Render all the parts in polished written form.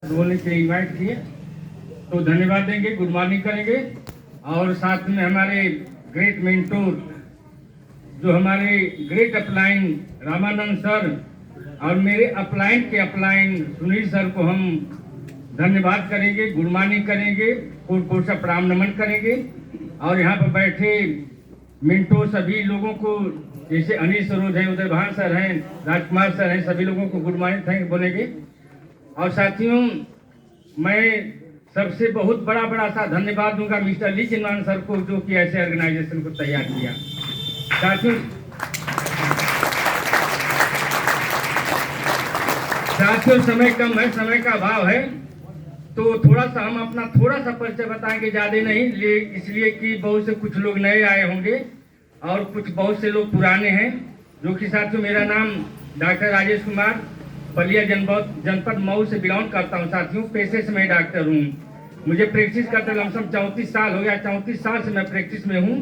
बोलने के लिए इनवाइट किए तो धन्यवाद देंगे, गुड मॉर्निंग करेंगे। और साथ में हमारे ग्रेट मेंटोर जो हमारे ग्रेट अपलाइन रामानंद सर और मेरे अपलाइन के अपलाइन सुनील सर को हम धन्यवाद करेंगे, गुड मॉर्निंग करेंगे, कोट सा प्रणाम नमन करेंगे। और यहाँ पर बैठे मेंटोर सभी लोगों को, जैसे अनिल सरोज है, उदय भान सर हैं, राजकुमार सर हैं, सभी लोगों को गुड मॉर्निंग थैंक बोलेंगे। और साथियों, मैं सबसे बहुत बड़ा सा धन्यवाद दूंगा मिस्टर ली चिन्वान सर को, जो कि ऐसे ऑर्गेनाइजेशन को तैयार किया। साथियों समय कम है, समय का अभाव है, तो थोड़ा सा हम अपना थोड़ा सा परिचय बताएंगे, ज्यादा नहीं, इसलिए कि बहुत से कुछ लोग नए आए होंगे और कुछ बहुत से लोग पुराने हैं। जो कि साथियों, मेरा नाम डॉक्टर राजेश कुमार, बलिया जनपद मऊ से बिलोंग करता हूँ। साथियों, पेशे से मैं डॉक्टर हूँ, मुझे प्रैक्टिस करते लमसम 34 साल हो गया। 34 साल से मैं प्रैक्टिस में हूँ,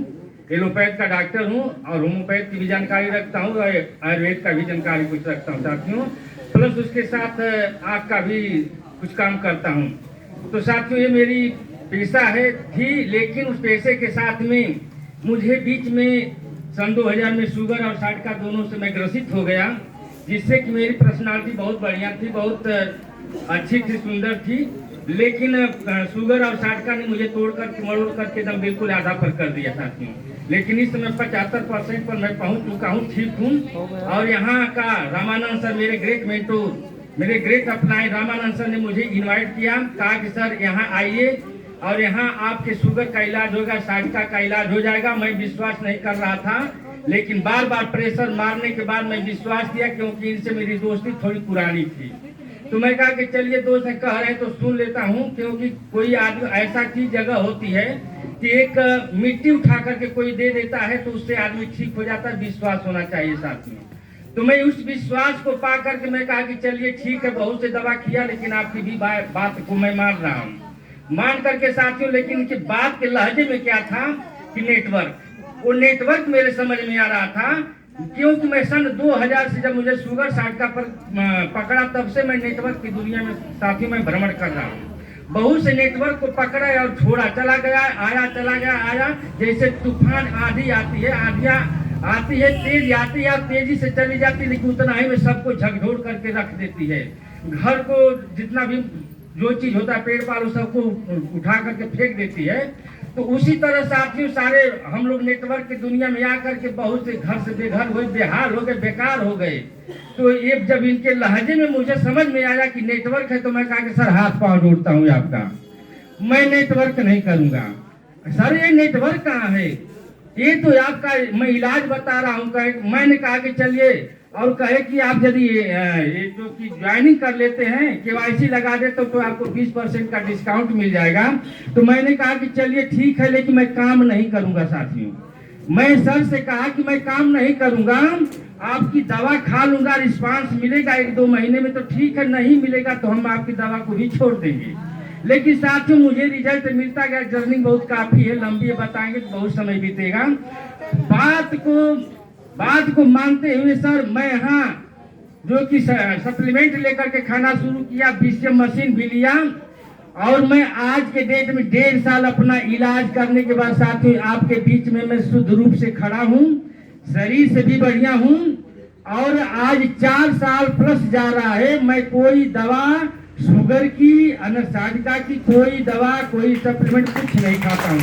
एलोपैथ का डॉक्टर हूँ और होम्योपैथ की भी जानकारी रखता हूँ और आयुर्वेद का भी जानकारी कुछ रखता हूँ साथियों, प्लस उसके साथ आँख का भी कुछ काम करता हूँ। तो साथियों, ये मेरी पेशा है थी, लेकिन उस पेशे के साथ में मुझे बीच में सन 2000 में शुगर और साठ का दोनों से मैं ग्रसित हो गया, जिससे कि मेरी पर्सनालिटी बहुत बढ़िया थी, बहुत अच्छी थी, सुंदर थी। लेकिन शुगर और साठका ने मुझे तोड़कर मरोड़ करके एकदम बिल्कुल आधा पर कर दिया साथियों। लेकिन इस समय 75% पर मैं पहुंच चुका हूं, ठीक हूं। और यहाँ का रामानंद सर, मेरे ग्रेट मेंटोर, मेरे ग्रेट अपलाइन रामानंद सर ने मुझे इन्वाइट किया, कहा कि सर यहाँ आइए और यहाँ आपके शुगर का इलाज होगा, साठका का इलाज हो जाएगा। मैं विश्वास नहीं कर रहा था, लेकिन बार बार प्रेशर मारने के बाद मैं विश्वास किया, क्योंकि इनसे मेरी दोस्ती थोड़ी पुरानी थी। तो मैं कहा कि चलिए दोस्त कह रहे हैं तो सुन लेता हूँ, क्योंकि कोई आदमी ऐसा चीज जगह होती है कि एक मिट्टी उठा करके कोई दे देता है तो उससे आदमी ठीक हो जाता है, विश्वास होना चाहिए साथ में। तो मैं उस विश्वास को पा करके मैं कहा कि चलिए ठीक है, बहुत से दवा किया, लेकिन आपकी भी बात को मैं मान रहा हूँ, मान करके साथियों। लेकिन इनकी बात के लहजे में क्या था कि नेटवर्क, वो नेटवर्क मेरे समझ में आ रहा था, क्योंकि मैं सन 2000 से जब मुझे शुगर साठका पर पकड़ा, तब से मैं नेटवर्क की दुनिया में साथियों में भ्रमण कर रहा हूँ। बहुत से नेटवर्क को पकड़ा और छोड़ा, चला गया, आया चला गया, आया। जैसे तूफान आंधी आती है, आंधियाँ आती है, तेज आती है, तेजी से चली जाती है, लेकिन उतना ही में सबको झकझोर करके रख देती है। घर को जितना भी जो चीज होता है, पेड़ पालो सबको उठा करके फेंक देती है। तो उसी तरह साथियों, सारे हम लोग नेटवर्क की दुनिया में आकर के बहुत से घर से बेघर हुए, बेहाल हो गए, बेकार हो गए। तो ये जब इनके लहजे में मुझे समझ में आया कि नेटवर्क है, तो मैं कहा कि सर हाथ पांव जोड़ता हूँ आपका, मैं नेटवर्क नहीं करूंगा। सर ये नेटवर्क कहाँ है, ये तो आपका मैं इलाज बता रहा हूँ। मैंने कहा कि चलिए, और कहे कि आप यदि ये जो कि ज्वाइनिंग कर लेते हैं, KYC लगा देते तो आपको 20% का डिस्काउंट मिल जाएगा। तो मैंने कहा कि चलिए ठीक है, लेकिन मैं काम नहीं करूंगा साथियों। मैं सर से कहा कि मैं काम नहीं करूंगा, आपकी दवा खा लूंगा, रिस्पांस मिलेगा 1-2 महीने में तो ठीक है, नहीं मिलेगा तो हम आपकी दवा को भी छोड़ देंगे। लेकिन साथियों, मुझे रिजल्ट मिलता गया। जर्नी बहुत काफी है, लंबी है, बताएंगे तो बहुत समय बीतेगा। बात को मानते हुए सर, मैं यहाँ जो कि सप्लीमेंट लेकर के खाना शुरू किया, BCM मशीन भी लिया, और मैं आज के डेट में 1.5 साल अपना इलाज करने के बाद साथियों, आपके बीच में मैं शुद्ध रूप से खड़ा हूँ, शरीर से भी बढ़िया हूँ, और आज 4 साल प्लस जा रहा है। मैं कोई दवा शुगर की, अनसाधिका की कोई दवा, कोई सप्लीमेंट कुछ नहीं खाता हूँ।